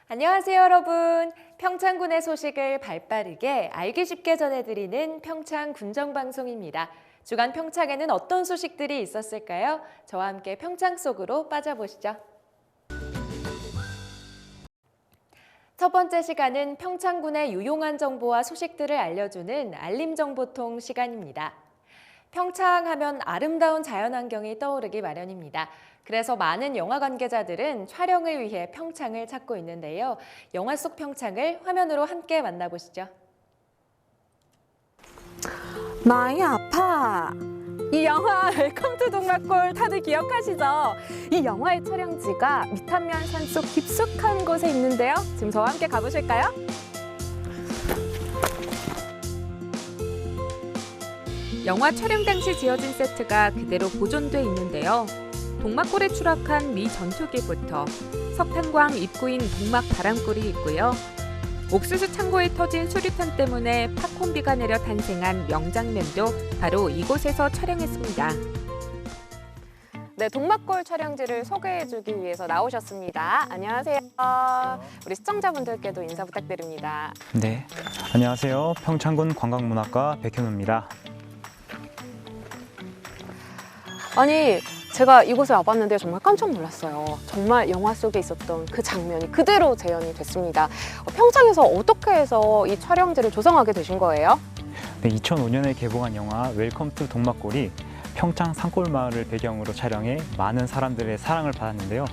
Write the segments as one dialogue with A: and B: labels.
A: 안녕하세요, 여러분. 평창군의 소식을 발빠르게 알기 쉽게 전해드리는 평창 군정방송입니다. 주간 평창에는 어떤 소식들이 있었을까요? 저와 함께 평창 속으로 빠져보시죠. 첫 번째 시간은 평창군의 유용한 정보와 소식들을 알려주는 알림정보통 시간입니다. 평창하면 아름다운 자연환경이 떠오르기 마련입니다. 그래서 많은 영화 관계자들은 촬영을 위해 평창을 찾고 있는데요. 영화 속 평창을 화면으로 함께 만나보시죠.
B: 많이 아파. 이 영화 웰컴 투 동막골 다들 기억하시죠? 이 영화의 촬영지가 미탄면 산속 깊숙한 곳에 있는데요. 지금 저와 함께 가보실까요? 영화 촬영 당시 지어진 세트가 그대로 보존돼 있는데요. 동막골에 추락한 미 전투기부터 석탄광 입구인 동막 바람골이 있고요. 옥수수 창고에 터진 수류탄 때문에 팝콘비가 내려 탄생한 명장면도 바로 이곳에서 촬영했습니다. 네, 동막골 촬영지를 소개해주기 위해서 나오셨습니다. 안녕하세요. 우리 시청자분들께도 인사 부탁드립니다.
C: 네, 안녕하세요. 평창군 관광문학가 백현우입니다.
B: 아니, 제가 이곳에 와봤는데 정말 깜짝 놀랐어요. 정말 영화 속에 있었던 그 장면이 그대로 재현이 됐습니다. 평창에서 어떻게 해서 이 촬영지를 조성하게 되신 거예요?
C: 네, 2005년에 개봉한 영화 웰컴 투 동막골이 평창 산골마을을 배경으로 촬영해 많은 사람들의 사랑을 받았는데요.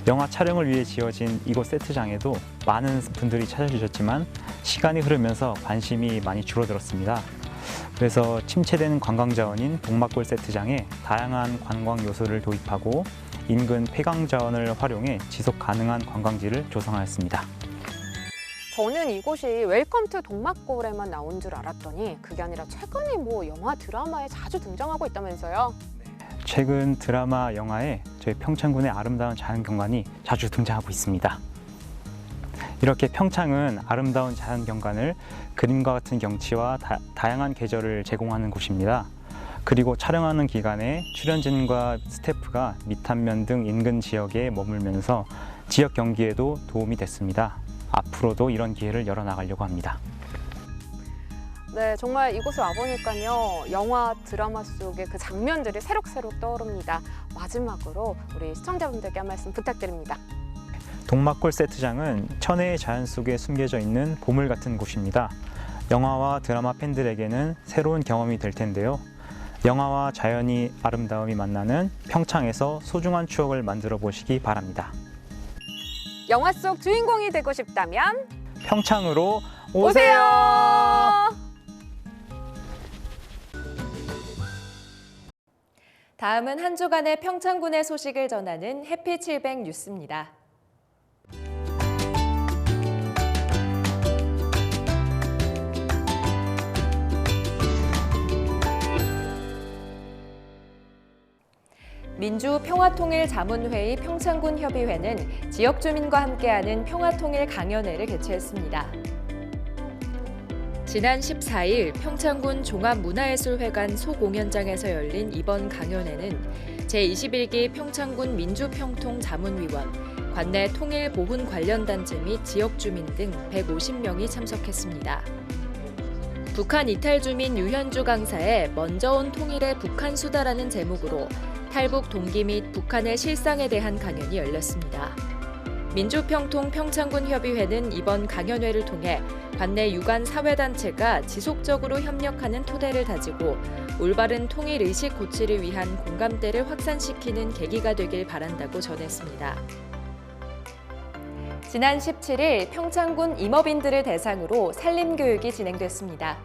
C: 영화 촬영을 위해 지어진 이곳 세트장에도 많은 분들이 찾아주셨지만 시간이 흐르면서 관심이 많이 줄어들었습니다. 그래서 침체되는 관광자원인 동막골 세트장에 다양한 관광 요소를 도입하고 인근 폐광자원을 활용해 지속 가능한 관광지를 조성하였습니다.
B: 저는 이곳이 웰컴 투 동막골에만 나온 줄 알았더니 그게 아니라 최근에 영화 드라마에 자주 등장하고 있다면서요?
C: 최근 드라마, 영화에 저희 평창군의 아름다운 자연경관이 자주 등장하고 있습니다. 이렇게 평창은 아름다운 자연경관을 그림과 같은 경치와 다양한 계절을 제공하는 곳입니다. 그리고 촬영하는 기간에 출연진과 스태프가 미탄면 등 인근 지역에 머물면서 지역 경기에도 도움이 됐습니다. 앞으로도 이런 기회를 열어나가려고 합니다.
B: 네, 정말 이곳에 와보니까요. 영화, 드라마 속의 그 장면들이 새록새록 떠오릅니다. 마지막으로 우리 시청자분들께 한 말씀 부탁드립니다.
C: 동막골 세트장은 천혜의 자연 속에 숨겨져 있는 보물 같은 곳입니다. 영화와 드라마 팬들에게는 새로운 경험이 될 텐데요. 영화와 자연이 아름다움이 만나는 평창에서 소중한 추억을 만들어 보시기 바랍니다.
B: 영화 속 주인공이 되고 싶다면
C: 평창으로
B: 오세요!
A: 다음은 한 주간의 평창군의 소식을 전하는 해피 700 뉴스입니다. 민주평화통일자문회의 평창군협의회는 지역 주민과 함께하는 평화통일 강연회를 개최했습니다. 지난 14일 평창군 종합문화예술회관 소공연장에서 열린 이번 강연회는 제21기 평창군 민주평통자문위원, 관내 통일보훈 관련 단체 및 지역 주민 등 150명이 참석했습니다. 북한 이탈 주민 유현주 강사의 먼저 온 통일의 북한 수다라는 제목으로 탈북 동기 및 북한의 실상에 대한 강연이 열렸습니다. 민주평통 평창군협의회는 이번 강연회를 통해 관내 유관 사회단체가 지속적으로 협력하는 토대를 다지고 올바른 통일의식 고취를 위한 공감대를 확산시키는 계기가 되길 바란다고 전했습니다. 지난 17일 평창군 임업인들을 대상으로 산림교육이 진행됐습니다.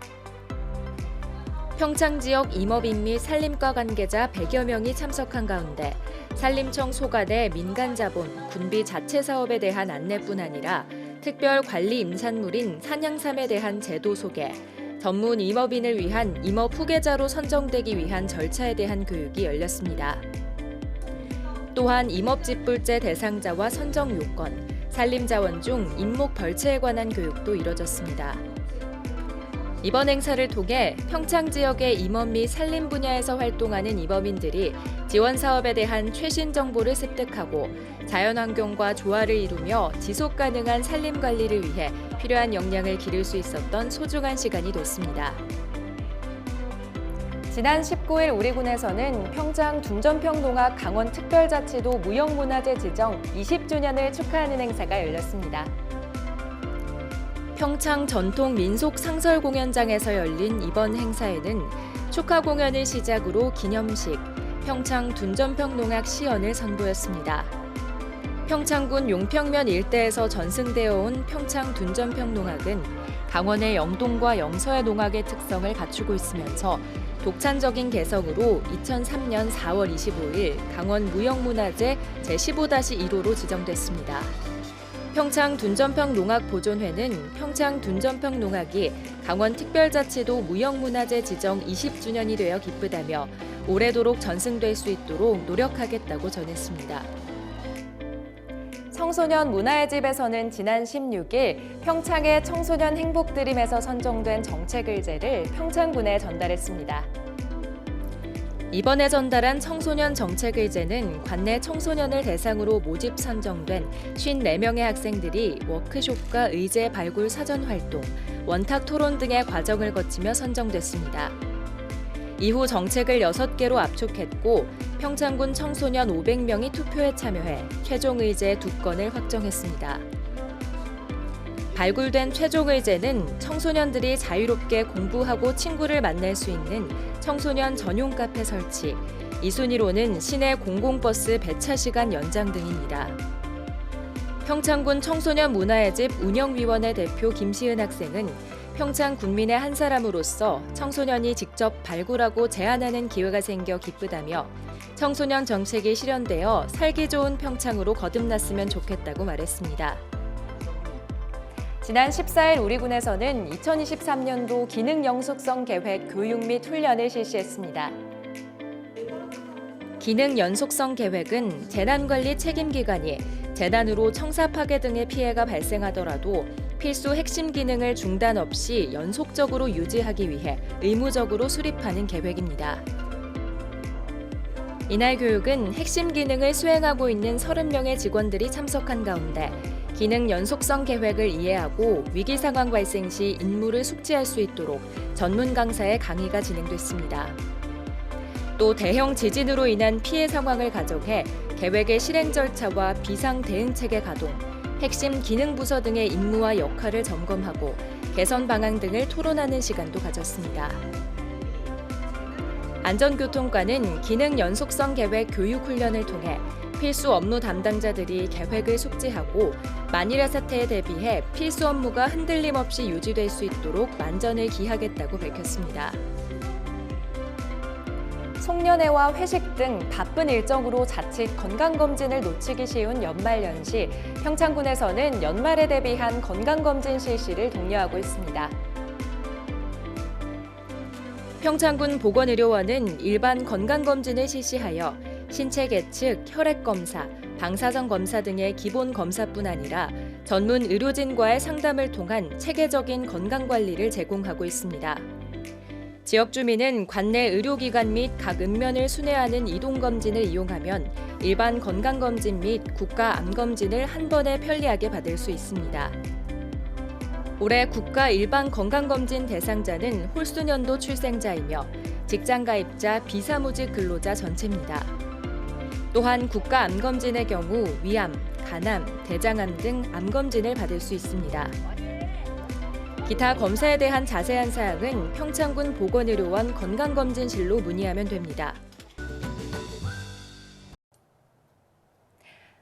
A: 평창 지역 임업인 및 산림과 관계자 100여 명이 참석한 가운데 산림청 소관의 민간자본, 군비 자체 사업에 대한 안내뿐 아니라 특별 관리 임산물인 산양삼에 대한 제도 소개, 전문 임업인을 위한 임업 후계자로 선정되기 위한 절차에 대한 교육이 열렸습니다. 또한 임업집불제 대상자와 선정 요건, 산림자원 중 임목 벌채에 관한 교육도 이뤄졌습니다. 이번 행사를 통해 평창 지역의 임원 및 산림 분야에서 활동하는 임원민들이 지원 사업에 대한 최신 정보를 습득하고 자연환경과 조화를 이루며 지속 가능한 산림 관리를 위해 필요한 역량을 기를 수 있었던 소중한 시간이 됐습니다. 지난 19일 우리군에서는 평창 둔전평농악 강원특별자치도 무형문화재 지정 20주년을 축하하는 행사가 열렸습니다. 평창 전통 민속 상설 공연장에서 열린 이번 행사에는 축하 공연을 시작으로 기념식, 평창 둔전평농악 시연을 선보였습니다. 평창군 용평면 일대에서 전승되어 온 평창 둔전평농악은 강원의 영동과 영서의 농악의 특성을 갖추고 있으면서 독창적인 개성으로 2003년 4월 25일 강원 무형문화재 제15-1호로 지정됐습니다. 평창 둔전평농악 보존회는 평창 둔전평농악이 강원특별자치도 무형문화재 지정 20주년이 되어 기쁘다며 오래도록 전승될 수 있도록 노력하겠다고 전했습니다. 청소년 문화의 집에서는 지난 16일 평창의 청소년 행복드림에서 선정된 정책의제를 평창군에 전달했습니다. 이번에 전달한 청소년 정책의제는 관내 청소년을 대상으로 모집 선정된 54명의 학생들이 워크숍과 의제 발굴 사전 활동, 원탁 토론 등의 과정을 거치며 선정됐습니다. 이후 정책을 6개로 압축했고 평창군 청소년 500명이 투표에 참여해 최종 의제 2건을 확정했습니다. 발굴된 최종 의제는 청소년들이 자유롭게 공부하고 친구를 만날 수 있는 청소년 전용 카페 설치, 이 순위로는 시내 공공버스 배차 시간 연장 등입니다. 평창군 청소년 문화의 집 운영위원회 대표 김시은 학생은 평창 군민의 한 사람으로서 청소년이 직접 발굴하고 제안하는 기회가 생겨 기쁘다며 청소년 정책이 실현되어 살기 좋은 평창으로 거듭났으면 좋겠다고 말했습니다. 지난 14일 우리군에서는 2023년도 기능 영속성 계획 교육 및 훈련을 실시했습니다. 기능 연속성 계획은 재난관리 책임기관이 재난으로 청사 파괴 등의 피해가 발생하더라도 필수 핵심 기능을 중단 없이 연속적으로 유지하기 위해 의무적으로 수립하는 계획입니다. 이날 교육은 핵심 기능을 수행하고 있는 30명의 직원들이 참석한 가운데 기능 연속성 계획을 이해하고 위기 상황 발생 시 임무를 숙지할 수 있도록 전문 강사의 강의가 진행됐습니다. 또 대형 지진으로 인한 피해 상황을 가정해 계획의 실행 절차와 비상 대응 체계 가동, 핵심 기능 부서 등의 임무와 역할을 점검하고 개선 방안 등을 토론하는 시간도 가졌습니다. 안전교통과는 기능 연속성 계획 교육 훈련을 통해 필수 업무 담당자들이 계획을 숙지하고 만일의 사태에 대비해 필수 업무가 흔들림 없이 유지될 수 있도록 만전을 기하겠다고 밝혔습니다. 송년회와 회식 등 바쁜 일정으로 자칫 건강검진을 놓치기 쉬운 연말연시, 평창군에서는 연말에 대비한 건강검진 실시를 독려하고 있습니다. 평창군 보건의료원은 일반 건강검진을 실시하여 신체 계측, 혈액검사, 방사선 검사 등의 기본 검사뿐 아니라 전문 의료진과의 상담을 통한 체계적인 건강관리를 제공하고 있습니다. 지역 주민은 관내 의료기관 및 각 읍면을 순회하는 이동검진을 이용하면 일반 건강검진 및 국가암검진을 한 번에 편리하게 받을 수 있습니다. 올해 국가 일반 건강검진 대상자는 홀수년도 출생자이며 직장가입자, 비사무직 근로자 전체입니다. 또한 국가암검진의 경우 위암, 간암, 대장암 등 암검진을 받을 수 있습니다. 기타 검사에 대한 자세한 사항은 평창군 보건의료원 건강검진실로 문의하면 됩니다.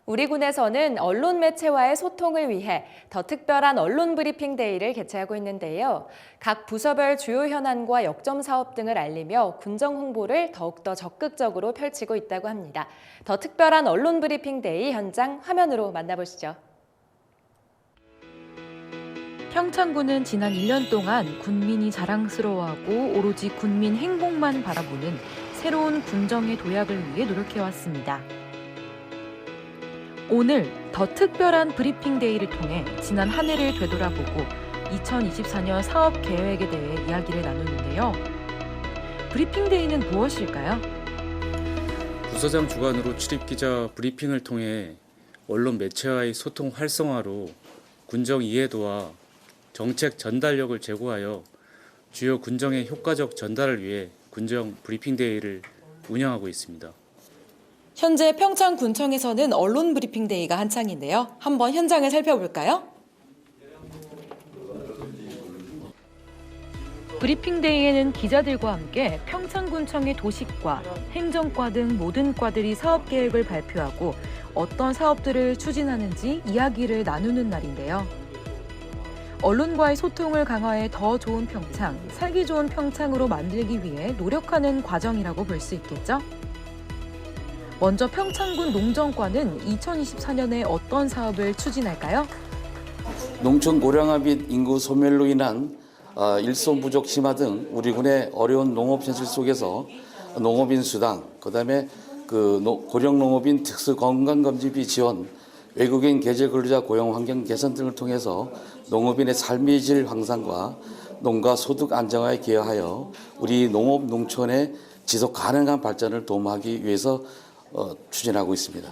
A: 우리 군에서는 언론 매체와의 소통을 위해 더 특별한 언론 브리핑 데이를 개최하고 있는데요. 각 부서별 주요 현안과 역점 사업 등을 알리며 군정 홍보를 더욱더 적극적으로 펼치고 있다고 합니다. 더 특별한 언론 브리핑 데이 현장 화면으로 만나보시죠.
B: 평창군은 지난 1년 동안 군민이 자랑스러워하고 오로지 군민 행복만 바라보는 새로운 군정의 도약을 위해 노력해왔습니다. 오늘 더 특별한 브리핑 데이를 통해 지난 한 해를 되돌아보고
D: 2024년 사업 계획에 대해 이야기를 나누는데요. 브리핑데이는 무엇일까요?
E: 부서장 주관으로 출입기자 브리핑을 통해 언론 매체와의 소통 활성화로 군정 이해도와 정책 전달력을 제고하여 주요 군정의 효과적 전달을 위해 군정 브리핑데이를 운영하고 있습니다.
F: 현재 평창군청에서는 언론 브리핑데이가 한창인데요. 한번 현장을 살펴볼까요?
D: 브리핑데이에는 기자들과 함께 평창군청의 도식과 행정과 등 모든 과들이 사업 계획을 발표하고 어떤 사업들을 추진하는지 이야기를 나누는 날인데요. 언론과의 소통을 강화해 더 좋은 평창, 살기 좋은 평창으로 만들기 위해 노력하는 과정이라고 볼 수 있겠죠? 먼저 평창군 농정과는 2024년에 어떤 사업을 추진할까요?
G: 농촌 고령화 및 인구 소멸로 인한 일손 부족 심화 등 우리 군의 어려운 농업 현실 속에서 농업인 수당, 그다음에 고령 농업인 특수 건강검진비 지원, 외국인 계절 근로자 고용 환경 개선 등을 통해서 농업인의 삶의 질 향상과 농가 소득 안정화에 기여하여 우리 농업 농촌의 지속 가능한 발전을 도모하기 위해서 추진하고 있습니다.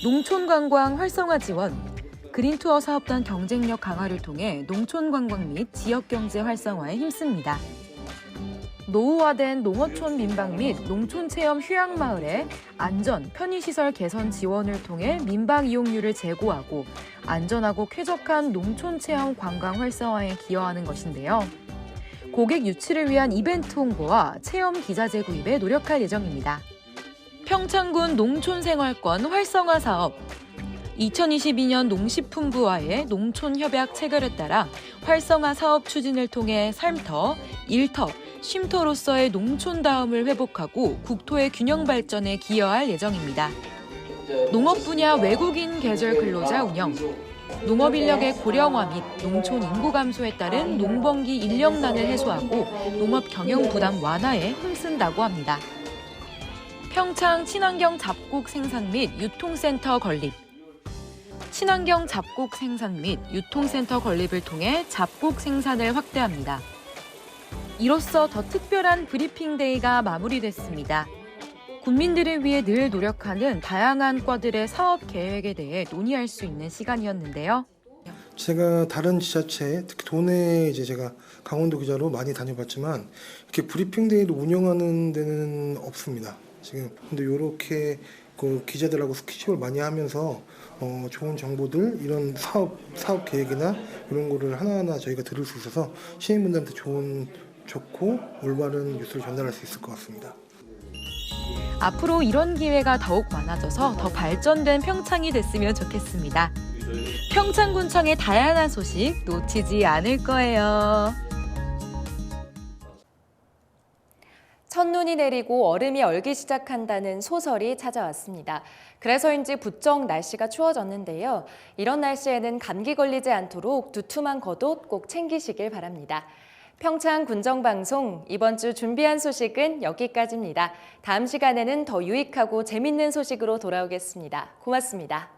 D: 농촌 관광 활성화 지원, 그린투어 사업단 경쟁력 강화를 통해 농촌 관광 및 지역 경제 활성화에 힘씁니다. 노후화된 농어촌 민박 및 농촌 체험 휴양마을에 안전, 편의시설 개선 지원을 통해 민박 이용률을 제고하고 안전하고 쾌적한 농촌 체험 관광 활성화에 기여하는 것인데요. 고객 유치를 위한 이벤트 홍보와 체험 기자재 구입에 노력할 예정입니다. 평창군 농촌생활권 활성화 사업 2022년 농식품부와의 농촌협약 체결에 따라 활성화 사업 추진을 통해 삶터, 일터, 쉼터로서의 농촌다움을 회복하고 국토의 균형 발전에 기여할 예정입니다. 농업 분야 외국인 계절 근로자 운영, 농업 인력의 고령화 및 농촌 인구 감소에 따른 농번기 인력난을 해소하고 농업 경영 부담 완화에 힘쓴다고 합니다. 평창 친환경 잡곡 생산 및 유통센터 건립. 친환경 잡곡 생산 및 유통센터 건립을 통해 잡곡 생산을 확대합니다. 이로써 더 특별한 브리핑데이가 마무리됐습니다. 국민들을 위해 늘 노력하는 다양한 과들의 사업 계획에 대해 논의할 수 있는 시간이었는데요.
H: 제가 다른 지자체, 특히 도내 제가 강원도 기자로 많이 다녀봤지만 이렇게 브리핑데이를 운영하는 데는 없습니다. 지금 근데 이렇게 기자들하고 스킨십을 많이 하면서 좋은 정보들, 이런 사업 계획이나 이런 거를 하나하나 저희가 들을 수 있어서 시민분들한테 좋고 올바른 뉴스를 전달할 수 있을 것 같습니다.
D: 앞으로 이런 기회가 더욱 많아져서 더 발전된 평창이 됐으면 좋겠습니다. 평창군청의 다양한 소식 놓치지 않을 거예요.
A: 첫눈이 내리고 얼음이 얼기 시작한다는 소설이 찾아왔습니다. 그래서인지 부쩍 날씨가 추워졌는데요. 이런 날씨에는 감기 걸리지 않도록 두툼한 겉옷 꼭 챙기시길 바랍니다. 평창 군정방송 이번 주 준비한 소식은 여기까지입니다. 다음 시간에는 더 유익하고 재밌는 소식으로 돌아오겠습니다. 고맙습니다.